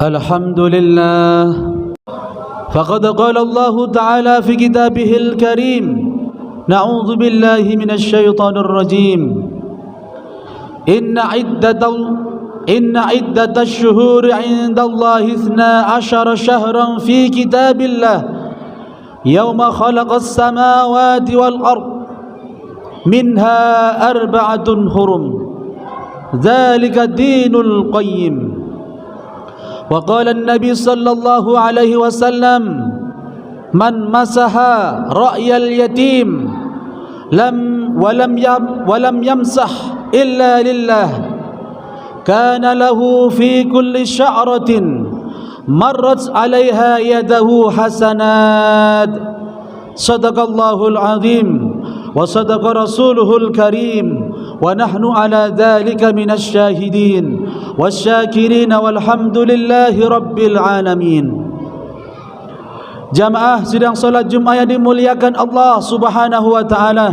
الحمد لله. فقد قال الله تعالى في كتابه الكريم: نعوذ بالله من الشيطان الرجيم. إن عدة الشهور عند الله 12 شهرا في كتاب الله يوم خلق السماوات والأرض منها 4 حرم ذلك الدين القيم. وقال النبي صلى الله عليه وسلم: من مسح رأي اليتيم ولم يمسح إلا لله كان له في كل شعرة مرت عليها يده حسنات. صدق الله العظيم وصدق رسوله الكريم ونحن على ذلك من الشاهدين والشاكرين والحمد لله رب العالمين. Jamaah sidang salat Jumat yang dimuliakan Allah Subhanahu wa taala.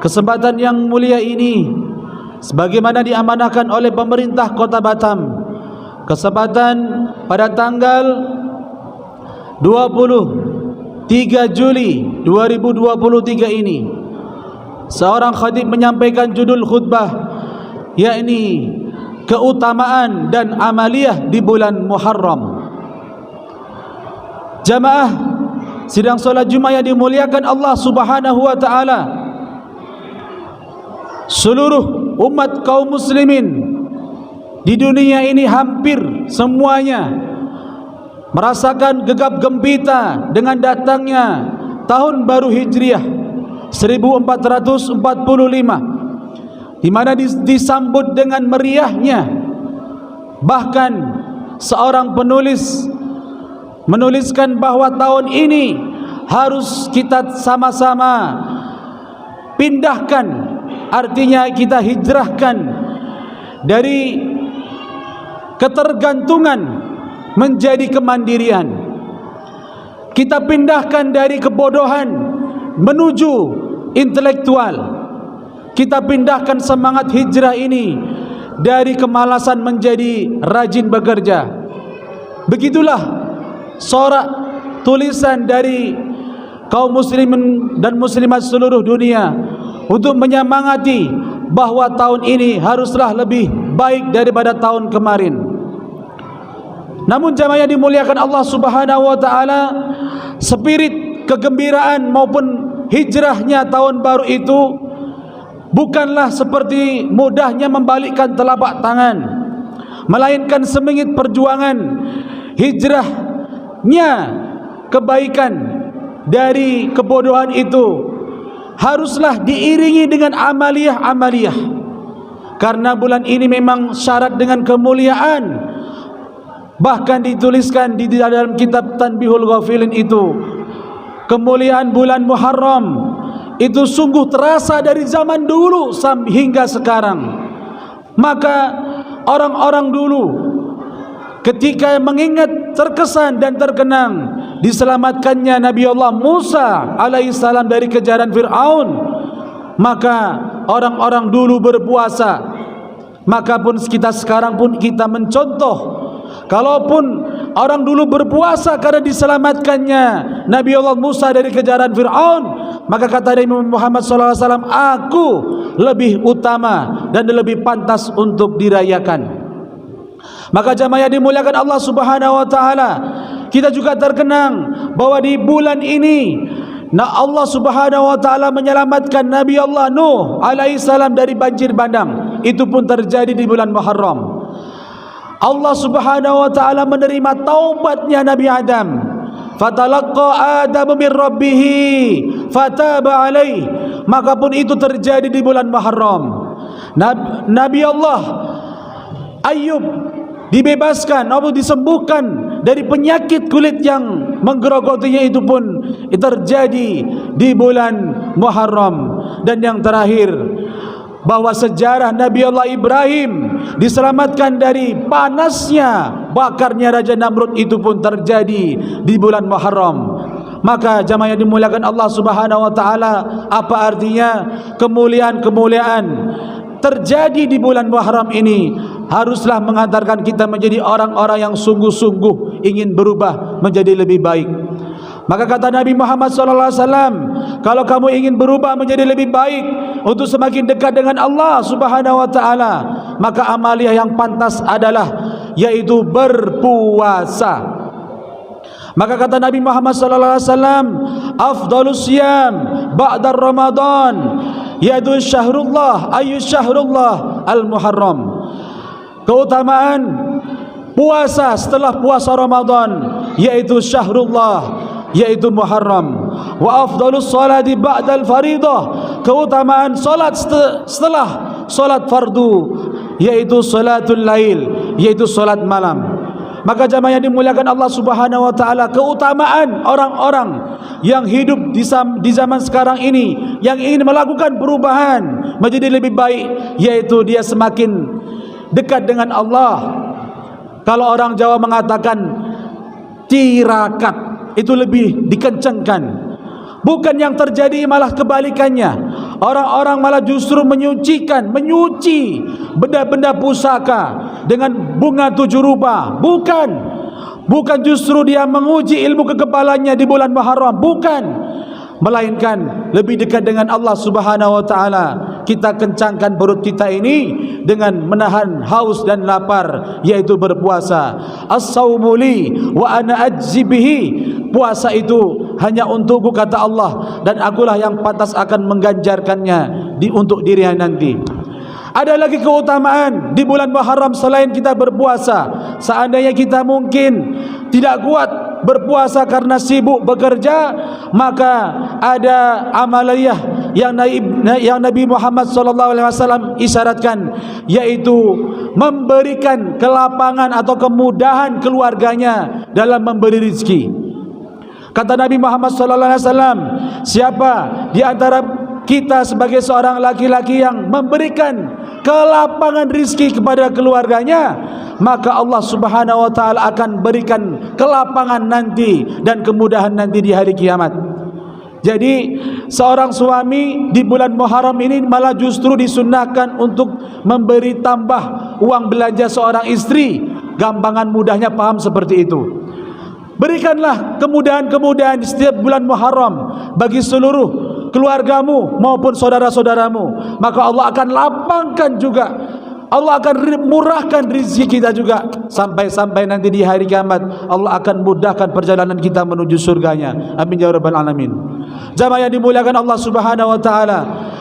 Kesempatan yang mulia ini sebagaimana diamanahkan oleh pemerintah Kota Batam, kesempatan pada tanggal 23 Juli 2023 ini, seorang khatib menyampaikan judul khutbah, yakni keutamaan dan amaliyah di bulan Muharram. Jamaah sidang salat Jumat yang dimuliakan Allah Subhanahu wa taala, seluruh umat kaum muslimin di dunia ini hampir semuanya merasakan gegap gempita dengan datangnya tahun baru Hijriah 1445, di mana disambut dengan meriahnya. Bahkan seorang penulis menuliskan bahwa tahun ini harus kita sama-sama pindahkan, artinya kita hijrahkan dari ketergantungan menjadi kemandirian. Kita pindahkan dari kebodohan menuju intelektual. Kita pindahkan semangat hijrah ini dari kemalasan menjadi rajin bekerja. Begitulah sorak tulisan dari kaum muslimin dan muslimat seluruh dunia untuk menyemangati bahwa tahun ini haruslah lebih baik daripada tahun kemarin. Namun jamaah yang dimuliakan Allah Subhanahu wa taala, spirit kegembiraan maupun hijrahnya tahun baru itu bukanlah seperti mudahnya membalikkan telapak tangan, melainkan semengit perjuangan hijrahnya kebaikan dari kebodohan itu haruslah diiringi dengan amaliyah-amaliyah. Karena bulan ini memang syarat dengan kemuliaan. Bahkan dituliskan di dalam kitab Tanbihul Ghafilin itu, kemuliaan bulan Muharram itu sungguh terasa dari zaman dulu hingga sekarang. Maka orang-orang dulu ketika mengingat terkesan dan terkenang diselamatkannya Nabi Allah Musa alaihissalam dari kejaran Fir'aun, maka orang-orang dulu berpuasa. Maka pun kita sekarang pun kita mencontoh, kalaupun orang dulu berpuasa karena diselamatkannya Nabi Allah Musa dari kejaran Fir'aun, maka kata Nabi Muhammad SAW, aku lebih utama dan lebih pantas untuk dirayakan. Maka jamaah yang dimuliakan Allah Subhanahu wa taala, kita juga terkenang bahwa di bulan ini Allah Subhanahu wa taala menyelamatkan Nabi Allah Nuh alaihissalam dari banjir bandang. Itu pun terjadi di bulan Muharram. Allah Subhanahu wa taala menerima taubatnya Nabi Adam. Fatalaqqa Adam min rabbih fataba alaih. Maka pun itu terjadi di bulan Muharram. Nabi Allah Ayub dibebaskan atau disembuhkan dari penyakit kulit yang menggerogotinya, itu pun terjadi di bulan Muharram. Dan yang terakhir, bahwa sejarah Nabi Allah Ibrahim diselamatkan dari panasnya bakarnya Raja Namrud, itu pun terjadi di bulan Muharram. Maka jamaah yang dimuliakan Allah Subhanahu wa taala, apa artinya kemuliaan-kemuliaan terjadi di bulan Muharram ini? haruslah menghantarkan kita menjadi orang-orang yang sungguh-sungguh ingin berubah menjadi lebih baik. Maka kata Nabi Muhammad SAW, kalau kamu ingin berubah menjadi lebih baik untuk semakin dekat dengan Allah Subhanahu wa taala, maka amaliah yang pantas adalah yaitu berpuasa. Maka kata Nabi Muhammad SAW, afdalus siyam ba'da Ramadan yaitu syahrullah syahrullah al-Muharram. Keutamaan puasa setelah puasa Ramadan yaitu syahrullah, yaitu Muharram. Wa afdalus salati ba'dal faridah, keutamaan salat setelah salat fardu yaitu salatul lail, yaitu salat malam. Maka jamaah yang dimuliakan Allah Subhanahu wa taala, keutamaan orang-orang yang hidup di zaman sekarang ini yang ingin melakukan perubahan menjadi lebih baik, yaitu dia semakin dekat dengan Allah. Kalau orang Jawa mengatakan tirakat, itu lebih dikencangkan. Bukan yang terjadi malah kebalikannya. Orang-orang malah justru menyuci benda-benda pusaka dengan bunga 7 rupa. Bukan justru dia menguji ilmu kekebalannya di bulan Muharram, bukan, melainkan lebih dekat dengan Allah Subhanahu wa taala. Kita kencangkan perut kita ini dengan menahan haus dan lapar, yaitu berpuasa. As-saumu li wa ana ajzi bihi, puasa itu hanya untukku kata Allah, dan akulah yang pantas akan mengganjarkannya untuk dirinya nanti. Ada lagi keutamaan di bulan Muharram selain kita berpuasa. Seandainya kita mungkin tidak kuat berpuasa karena sibuk bekerja, maka ada amaliyah yang Nabi Muhammad SAW isyaratkan, yaitu memberikan kelapangan atau kemudahan keluarganya dalam memberi rezeki. Kata Nabi Muhammad SAW, siapa di antara kita sebagai seorang laki-laki yang memberikan kelapangan rizki kepada keluarganya, maka Allah Subhanahu wa taala akan berikan kelapangan nanti dan kemudahan nanti di hari kiamat. Jadi seorang suami di bulan Muharram ini malah justru disunnahkan untuk memberi tambah uang belanja seorang istri. Gampangan mudahnya paham seperti itu. Berikanlah kemudahan-kemudahan di setiap bulan Muharram bagi seluruh keluargamu maupun saudara-saudaramu, maka Allah akan lapangkan juga, Allah akan murahkan rezeki kita juga, sampai nanti di hari kiamat Allah akan mudahkan perjalanan kita menuju surganya. Amin ya rabbal alamin. Jamaah yang dimuliakan Allah Subhanahu wa taala,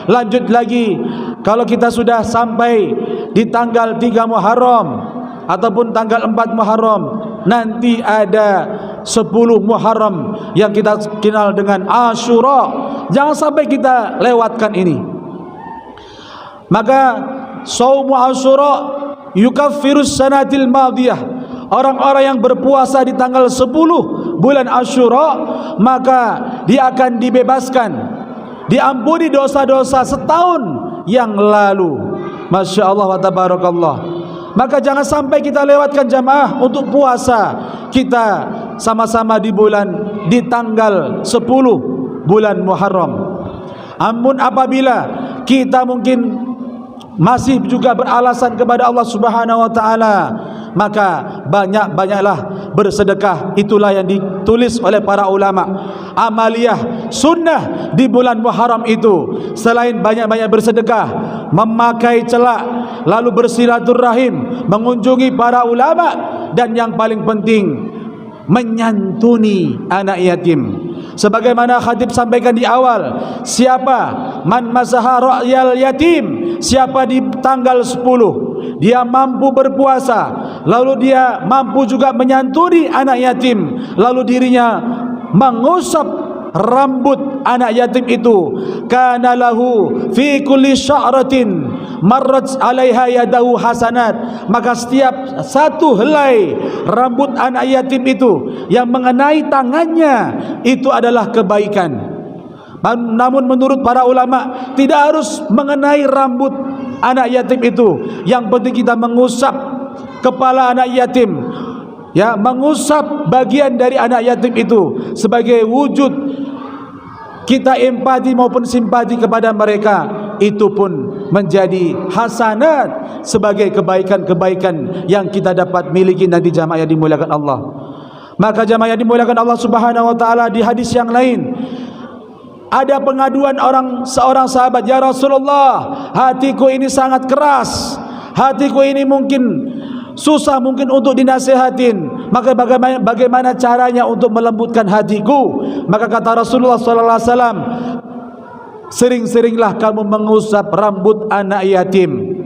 lanjut lagi, kalau kita sudah sampai di tanggal 3 Muharram ataupun tanggal 4 Muharram, nanti ada 10 Muharram yang kita kenal dengan Ashura. Jangan sampai kita lewatkan ini. Maka Shaumu Ashura yukaffirus sanatil madiyah. Orang-orang yang berpuasa di tanggal 10 bulan Ashura, maka dia akan dibebaskan, diampuni dosa-dosa setahun yang lalu. Masya Allah wa tabarakallah. Maka jangan sampai kita lewatkan jamaah untuk puasa kita sama-sama di tanggal 10 bulan Muharram. Namun apabila kita mungkin masih juga beralasan kepada Allah Subhanahu wa taala, maka banyak-banyaklah bersedekah. Itulah yang ditulis oleh para ulama. Amaliyah sunnah di bulan Muharram itu, selain banyak-banyak bersedekah, memakai celak, lalu bersilaturahim, mengunjungi para ulama, dan yang paling penting menyantuni anak yatim. Sebagaimana khatib sampaikan di awal, siapa man masaha ra'yal yatim, siapa di tanggal 10 dia mampu berpuasa, lalu dia mampu juga menyantuni anak yatim, lalu dirinya mengusap rambut anak yatim itu, kana lahu fi kulli sya'ratin marrat 'alaiha yadahu hasanat, maka setiap satu helai rambut anak yatim itu yang mengenai tangannya itu adalah kebaikan. Namun menurut para ulama tidak harus mengenai rambut anak yatim itu, yang penting kita mengusap kepala anak yatim, ya, mengusap bagian dari anak yatim itu sebagai wujud kita empati maupun simpati kepada mereka. itu pun menjadi hasanat sebagai kebaikan-kebaikan yang kita dapat miliki nanti jamaah yang dimuliakan Allah. Maka jamaah yang dimuliakan Allah Subhanahu wa taala, di hadis yang lain ada pengaduan seorang sahabat, "Ya Rasulullah, hatiku ini sangat keras. Hatiku ini mungkin susah mungkin untuk dinasihatin. Maka bagaimana caranya untuk melembutkan hatiku?" Maka kata Rasulullah sallallahu alaihi wasallam, "Sering-seringlah kamu mengusap rambut anak yatim."